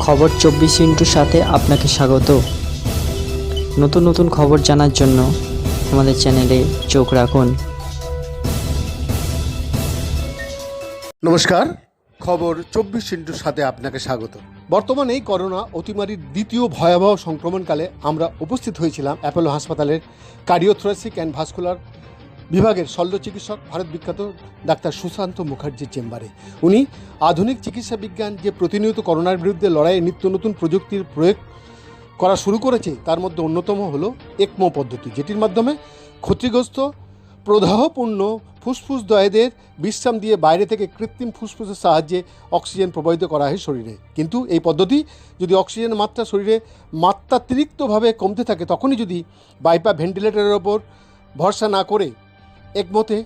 খবর 24 সাথে আপনাকে স্বাগত। নতুন নতুন খবর জানার জন্য আমাদের চ্যানেলে চোখ রাখুন। নমস্কার, খবর 24 সাথে আপনাকে স্বাগত। বর্তমানে করোনা অতিমারির দ্বিতীয় ভয়াবহ সংক্রমণকালে আমরা উপস্থিত হয়েছিলাম অ্যাপোলো হাসপাতালের কার্ডিওথোরাসিক অ্যান্ড ভাস্কুলার বিভাগের শল্য চিকিৎসক ভারত বিখ্যাত ডাক্তার সুশান্ত মুখার্জির চেম্বারে। উনি আধুনিক চিকিৎসা বিজ্ঞান যে প্রতিনিয়ত করোনার বিরুদ্ধে লড়াইয়ে নিত্য নতুন প্রযুক্তির প্রয়োগ করা শুরু করেছে, তার মধ্যে অন্যতম হলো একমো পদ্ধতি, যেটির মাধ্যমে ক্ষতিগ্রস্ত প্রদাহপূর্ণ ফুসফুসদ্বয়েদের বিশ্রাম দিয়ে বাইরে থেকে কৃত্রিম ফুসফুসের সাহায্যে অক্সিজেন প্রবাহিত করা হয় শরীরে। কিন্তু এই পদ্ধতি যদি অক্সিজেনের মাত্রা শরীরে মাত্রাতিরিক্তভাবে কমতে থাকে, তখনই যদি বাইপা ভেন্টিলেটরের ওপর ভরসা না করে একমতে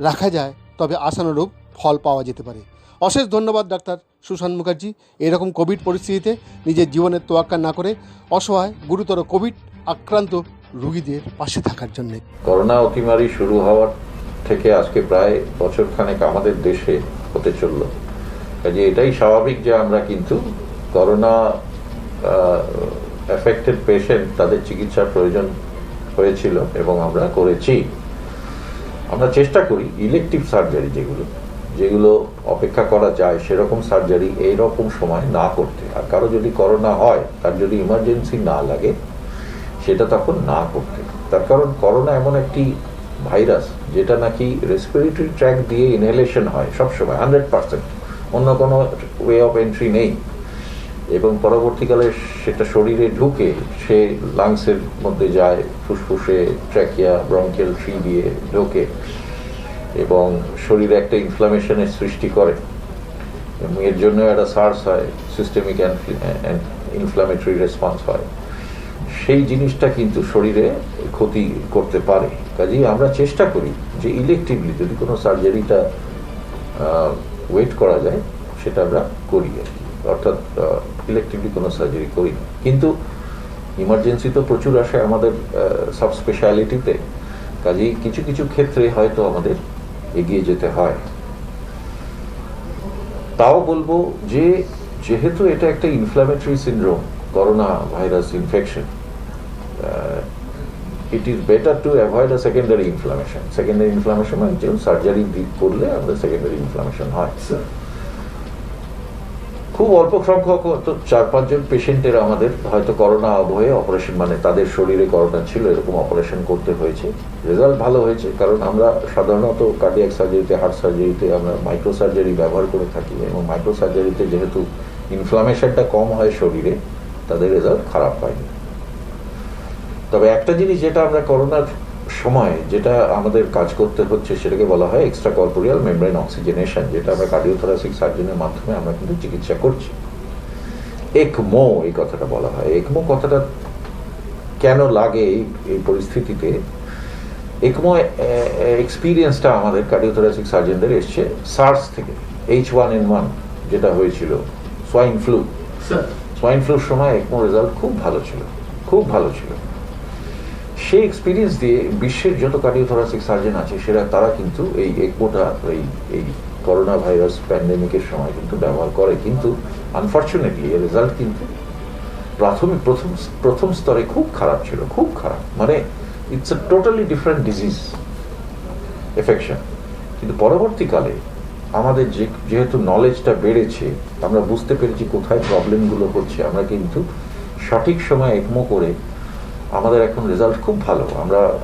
রাখা যায়, তবে আশানুরূপ ফল পাওয়া যেতে পারে। অশেষ ধন্যবাদ ডাক্তার সুশান্ত মুখার্জি, এরকম কোভিড পরিস্থিতিতে নিজের জীবনের তোয়াক্কা না করে অসহায় গুরুতর কোভিড আক্রান্ত রোগীদের পাশে থাকার জন্য। করোনা অতিমারি শুরু হওয়ার থেকে আজকে প্রায় বছরখানেক আমাদের দেশে হতে চলল। কাজে এটাই স্বাভাবিক যে আমরা কিন্তু করোনা এফেক্টেড পেশেন্ট তাদের চিকিৎসার প্রয়োজন হয়েছিল এবং আমরা করেছি। আমরা চেষ্টা করি ইলেকটিভ সার্জারি যেগুলো অপেক্ষা করা যায় সেরকম সার্জারি এইরকম সময় না করতে। আর কারো যদি করোনা হয়, তার যদি ইমার্জেন্সি না লাগে, সেটা তখন না করতে। তার কারণ করোনা এমন একটি ভাইরাস যেটা নাকি রেসপিরেটরি ট্র্যাক দিয়ে ইনহেলেশন হয় সবসময় 100%, অন্য কোনো ওয়ে অফ এন্ট্রি নেই, এবং পরবর্তীকালে সেটা শরীরে ঢুকে সে লাংসের মধ্যে যায়, ফুসফুসে ট্র্যাকিয়া ব্রঙ্কিয়াল ট্রি দিয়ে ঢোকে এবং শরীরে একটা ইনফ্লামেশনের সৃষ্টি করে এবং এর জন্য একটা সার্স হয়, সিস্টেমিক ইনফ্লামেটরি রেসপন্স হয়। সেই জিনিসটা কিন্তু শরীরে ক্ষতি করতে পারে। কাজেই আমরা চেষ্টা করি যে ইলেকটিভলি যদি কোনো সার্জারিটা ওয়েট করা যায় সেটা আমরা করি আর কি, অর্থাৎ ইলেকটিভলি কোনো সার্জারি করি না। কিন্তু ইমার্জেন্সি তো প্রচুর আসে আমাদের সাব স্পেশালিটিতে, কাজেই কিছু কিছু ক্ষেত্রে হয়তো আমাদের এগিয়ে যেতে হয়। তাও বলবো যে যেহেতু এটা একটা inflammatory syndrome, corona virus infection, it is better to avoid a secondary inflammation. Secondary inflammation মানে যেমন সার্জারি করলে আমাদের সেকেন্ডারি ইনফ্লামেশন হয়। খুব অল্প সংখ্যক, তো 4-5 জন পেশেন্টের আমাদের হয়তো করোনা হয়ে অপারেশন, মানে তাদের শরীরে করোনা ছিল এরকম অপারেশন করতে হয়েছে। রেজাল্ট ভালো হয়েছে, কারণ আমরা সাধারণত কার্ডিয়াক সার্জারিতে, হার্ট সার্জারিতে আমরা মাইক্রো সার্জারি ব্যবহার করে থাকি, এবং মাইক্রো সার্জারিতে যেহেতু ইনফ্লামেশনটা কম হয় শরীরে, তাদের রেজাল্ট খারাপ হয়নি। তবে একটা জিনিস যেটা আমরা করোনার সময় যেটা আমাদের কাজ করতে হচ্ছে সেটাকে বলা হয় এক্সট্রা কর্পোরিয়াল মেমব্রেন অক্সিজেনেশন, যেটা আমরা কার্ডিওথোরাসিক সার্জনের মাধ্যমে আমরা কিন্তু চিকিৎসা করছি। একমো এই কথাটা বলা হয়। একমো কথাটা কেন লাগে এই পরিস্থিতিতে? একমো এক্সপিরিয়েন্সটা আমাদের কার্ডিওথোরাসিক সার্জনদের এসছে সার্স থেকে, H1N1 যেটা হয়েছিল, সোয়াইন ফ্লুর সময় একমো রেজাল্ট খুব ভালো ছিল। সেই এক্সপিরিয়েন্স দিয়ে বিশ্বের যত কার্ডিওথোরাসিক সার্জন আছে তারা কিন্তু এই একমোটা এই করোনা ভাইরাস প্যান্ডেমিকের সময় কিন্তু ব্যবহার করে। কিন্তু আনফর্চুনেটলি এর রেজাল্ট কিন্তু প্রথম স্তরে খুব খারাপ, মানে it's a totally different disease affection. কিন্তু পরবর্তীকালে আমাদের যেহেতু নলেজটা বেড়েছে, আমরা বুঝতে পেরেছি কোথায় প্রবলেমগুলো হচ্ছে, আমরা কিন্তু সঠিক সময় একমো করে আমাদের এখন রেজাল্ট খুব ভালো।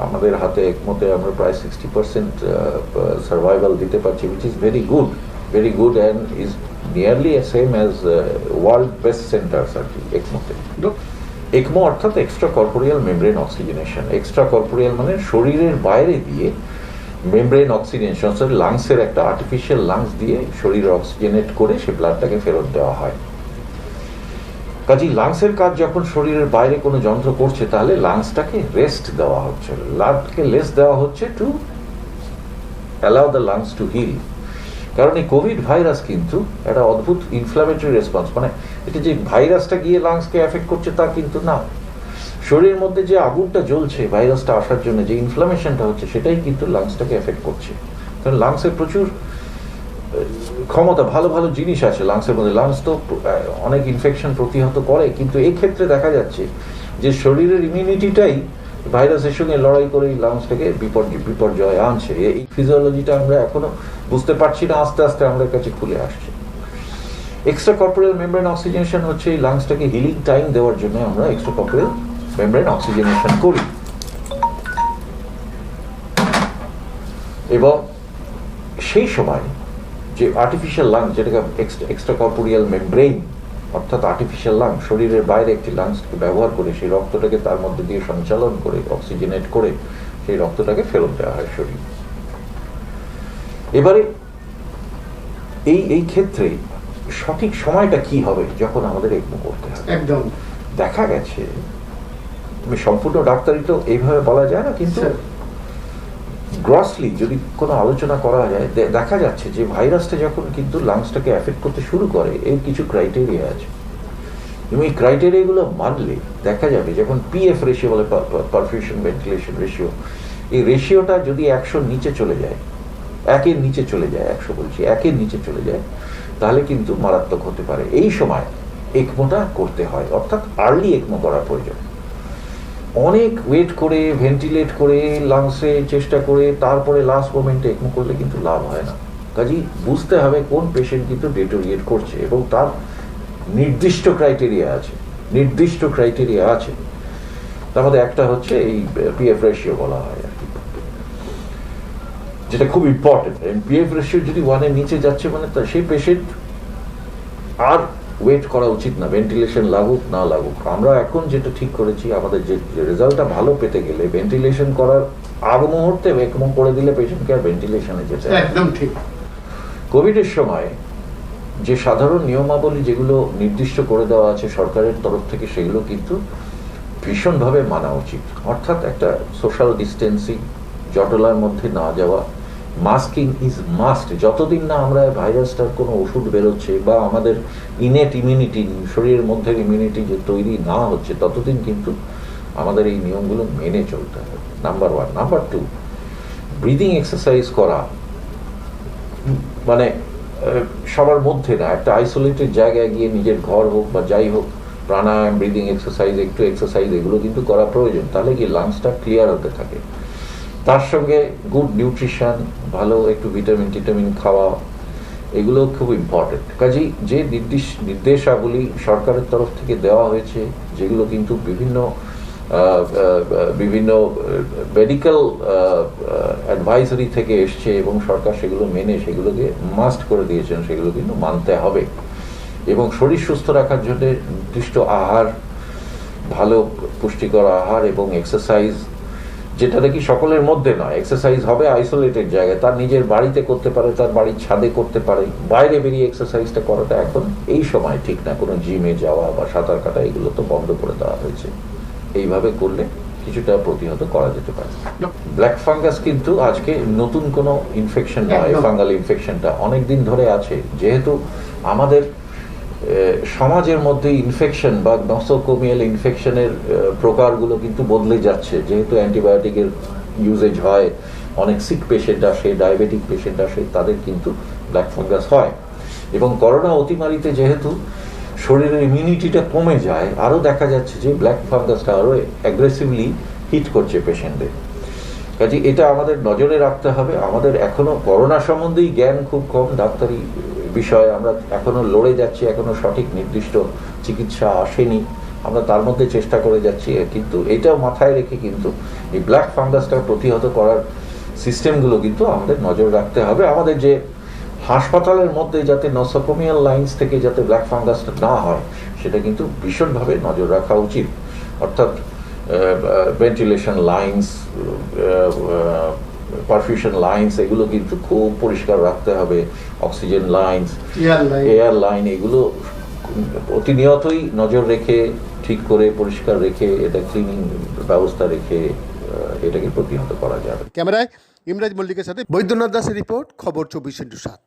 আমাদের হাতে একমতে আমরা প্রায় 60% সার্ভাইভাল দিতে পারছি, which is very good and is nearly same as world best centres আর কি একমোতে। একমো অর্থাৎ extra corporeal membrane oxygenation. Extra corporeal মানে শরীরের বাইরে দিয়ে মেমব্রেন অক্সিজেনেশন, লাংসের একটা আর্টিফিশিয়াল লাংস দিয়ে শরীরে অক্সিজেনেট করে সে ব্লাডটাকে ফেরত দেওয়া হয়। কাজেই লাংসের কাজ যখন শরীরের বাইরে কোনো যন্ত্র করছে, তাহলে লাংসটাকে রেস্ট দেওয়া হচ্ছে, ব্লাডকে লেস দেওয়া হচ্ছে to allow the lungs to heal. কারণ এই কোভিড ভাইরাস কিন্তু একটা অদ্ভুত ইনফ্লামেটরি রেসপন্স, মানে এটা যে ভাইরাসটা গিয়ে লাংসকে এফেক্ট করছে তা কিন্তু না, শরীরের মধ্যে যে আগুনটা জ্বলছে ভাইরাসটা আসার জন্য, যে ইনফ্লামেশনটা হচ্ছে, সেটাই কিন্তু লাংসটাকে এফেক্ট করছে। কারণ লাংসে প্রচুর ক্ষমতা, ভালো ভালো জিনিস আছে লাংসের মধ্যে। লাংস তো অনেক ইনফেকশন প্রতিহত করে, কিন্তু এই ক্ষেত্রে দেখা যাচ্ছে যে শরীরের ইমিউনিটিটাই ভাইরাসের সঙ্গে লড়াই করে এই লাংসটাকে বিপর্যয় আনছে। এই ফিজিওলজিটা আমরা এখনো বুঝতে পারছি না, আস্তে আস্তে আমাদের কাছে খুলে আসছে। এক্সট্রা কর্পোরিয়াল মেমব্রেন অক্সিজেনেশন হচ্ছে এই লাংসটাকে হিলিং টাইম দেওয়ার জন্য আমরা এক্সট্রা কর্পোরিয়াল মেমব্রেন অক্সিজেনেশন করি। এবং সেই সময় যে আর্টিফিশিয়াল লাংস, যেটাকে এক্সট্রা কর্পোরিয়াল মেমব্রেন অর্থাৎ আর্টিফিশিয়াল লাংস, শরীরের বাইরে একটি লাংসকে ব্যবহার করে সেই রক্তটাকে তার মধ্যে দিয়ে সঞ্চালন করে অক্সিজেনেট করে সেই রক্তটাকে ফেরত দেওয়া হয় শরীর। এবারে এই ক্ষেত্রে সঠিক সময়টা কি হবে যখন আমাদের এগমো করতে হবে? একদম দেখা গেছে, সম্পূর্ণ ডাক্তারি তো এইভাবে বলা যায় না, কিন্তু গ্রসলি যদি কোনো আলোচনা করা যায়, দেখা যাচ্ছে যে ভাইরাসটা যখন কিন্তু লাংসটাকে এফেক্ট করতে শুরু করে এর কিছু ক্রাইটেরিয়া আছে, এবং এই ক্রাইটেরিয়াগুলো মানলে দেখা যাবে যখন পিএফ রেশিও বলে, পারফিউশন ভেন্টিলেশন রেশিও, এই রেশিওটা যদি 100 নিচে চলে যায়, 1-এর নিচে চলে যায়, 100 বলছি 1-এর নিচে চলে যায়, তাহলে কিন্তু মারাত্মক হতে পারে। এই সময় একমোটা করতে হয়, অর্থাৎ আর্লি একমো করার প্রয়োজন। অনেক ওয়েট করে ভেন্টিলেট করে লাংসে চেষ্টা করে তারপরে লাস্ট মোমেন্টে একমো করলে কিন্তু লাভ হয় না। কাজেই বুঝতে হবে কোন পেশেন্ট কিন্তু ডেটোরিয়েট করছে, এবং তার নির্দিষ্ট ক্রাইটেরিয়া আছে। তার মধ্যে একটা হচ্ছে এই পিএফ রেশিও বলা হয় আর কি, যেটা খুব ইম্পর্টেন্ট। পিএফ রেশিও যদি 1-এর নিচে যাচ্ছে মানে সেই পেশেন্ট আর ওয়েট করা উচিত না, ভেন্টিলেশন লাগুক না লাগুক। আমরা এখন যেটা ঠিক করেছি, আমাদের যে রেজাল্টটা ভালো পেতে গেলে ভেন্টিলেশন করার আগ মুহূর্তে একমো করে দিলে পেশেন্টকে আর ভেন্টিলেশনে যেতে একদম ঠিক। কোভিডের সময় যে সাধারণ নিয়মাবলী যেগুলো নির্দিষ্ট করে দেওয়া আছে সরকারের তরফ থেকে, সেগুলো কিন্তু ভীষণভাবে মানা উচিত। অর্থাৎ একটা সোশ্যাল ডিস্টেন্সিং, জটলার মধ্যে না যাওয়া, মাস্কিং ইজ মাস্ট। যতদিন না আমরা ভাইরাসটার কোনো ওষুধ বেরোচ্ছে বা আমাদের ইনেট ইমিউনিটি, শরীরের মধ্যে ইমিউনিটি যে তৈরি না হচ্ছে, ততদিন কিন্তু আমাদের এই নিয়মগুলো মেনে চলতে হবে, নাম্বার 1। নাম্বার 2, ব্রিদিং এক্সারসাইজ করা, মানে সবার মধ্যে না, একটা আইসোলেটেড জায়গায় গিয়ে নিজের ঘর হোক বা যাই হোক, প্রাণায়াম, ব্রিদিং এক্সারসাইজ, একটু এক্সারসাইজ, এগুলো কিন্তু করা প্রয়োজন। তাহলে কি লাংসটা ক্লিয়ার হতে থাকে। তার সঙ্গে গুড নিউট্রিশন, ভালো একটু ভিটামিন খাওয়া, এগুলো খুব ইম্পর্টেন্ট। কাজেই যে নির্দেশাবলী সরকারের তরফ থেকে দেওয়া হয়েছে, যেগুলো কিন্তু বিভিন্ন মেডিকেল অ্যাডভাইজারি থেকে এসছে, এবং সরকার সেগুলো মেনে সেগুলোকে মাস্ট করে দিয়েছেন, সেগুলো কিন্তু মানতে হবে। এবং শরীর সুস্থ রাখার জন্য নির্দিষ্ট আহার, ভালো পুষ্টিকর আহার এবং এক্সারসাইজ, যেটা নাকি সকলের মধ্যে নয়, এক্সারসাইজ হবে আইসোলেটেড জায়গায়, তার নিজের বাড়িতে করতে পারে, তার বাড়ির ছাদে করতে পারে। বাইরে বেরিয়ে এক্সারসাইজটা করাটা এখন এই সময় ঠিক না। কোনো জিমে যাওয়া বা সাঁতার কাটা, এগুলো তো বন্ধ করে দেওয়া হয়েছে। এইভাবে করলে কিছুটা প্রতিহত করা যেতে পারে। ব্ল্যাক ফাঙ্গাস কিন্তু আজকে নতুন কোনো ইনফেকশন নয়, ফাঙ্গাল ইনফেকশনটা অনেকদিন ধরে আছে। যেহেতু আমাদের সমাজের মধ্যে ইনফেকশন বা নসোকোমিয়াল ইনফেকশনের প্রকারগুলো কিন্তু বদলে যাচ্ছে, যেহেতু অ্যান্টিবায়োটিকের ইউজেজ হয়, অনেক সিক পেশেন্ট আসে, ডায়াবেটিক পেশেন্ট আসে, তাদের কিন্তু ব্ল্যাক ফাঙ্গাস হয়। এবং করোনা অতিমারিতে যেহেতু শরীরের ইমিউনিটিটা কমে যায়, আরও দেখা যাচ্ছে যে ব্ল্যাক ফাঙ্গাসটা আরও অ্যাগ্রেসিভলি হিট করছে পেশেন্টদের। কাজে এটা আমাদের নজরে রাখতে হবে। আমাদের এখনো করোনা সম্বন্ধেই জ্ঞান খুব কম, ডাক্তারি বিষয়ে আমরা এখনো লড়ে যাচ্ছি, এখনো সঠিক নির্দিষ্ট চিকিৎসা আসেনি, আমরা তার মধ্যে চেষ্টা করে যাচ্ছি। কিন্তু এটাও মাথায় রেখে কিন্তু এই ব্ল্যাক ফাঙ্গাসটা প্রতিহত করার সিস্টেমগুলো কিন্তু আমাদের নজর রাখতে হবে। আমাদের যে হাসপাতালের মধ্যে যাতে নসোকোমিয়াল লাইন্স থেকে যাতে ব্ল্যাক ফাঙ্গাসটা না হয়, সেটা কিন্তু ভীষণভাবে নজর রাখা উচিত। অর্থাৎ ভেন্টিলেশন লাইন্স, পারফিউশন লাইন্স, এগুলো কিন্তু খুব পরিষ্কার রাখতে হবে। অক্সিজেন লাইন্স, এয়ার লাইন, এগুলো প্রতিনিয়তই নজর রেখে, ঠিক করে পরিষ্কার রেখে, এটা ক্লিনিং ব্যবস্থা রেখে এটাকে প্রতিহত করা যাবে। ক্যামেরায় ইমরাজ মল্লিকের সাথে বৈদ্যনাথ দাসের রিপোর্ট, খবর 24x7।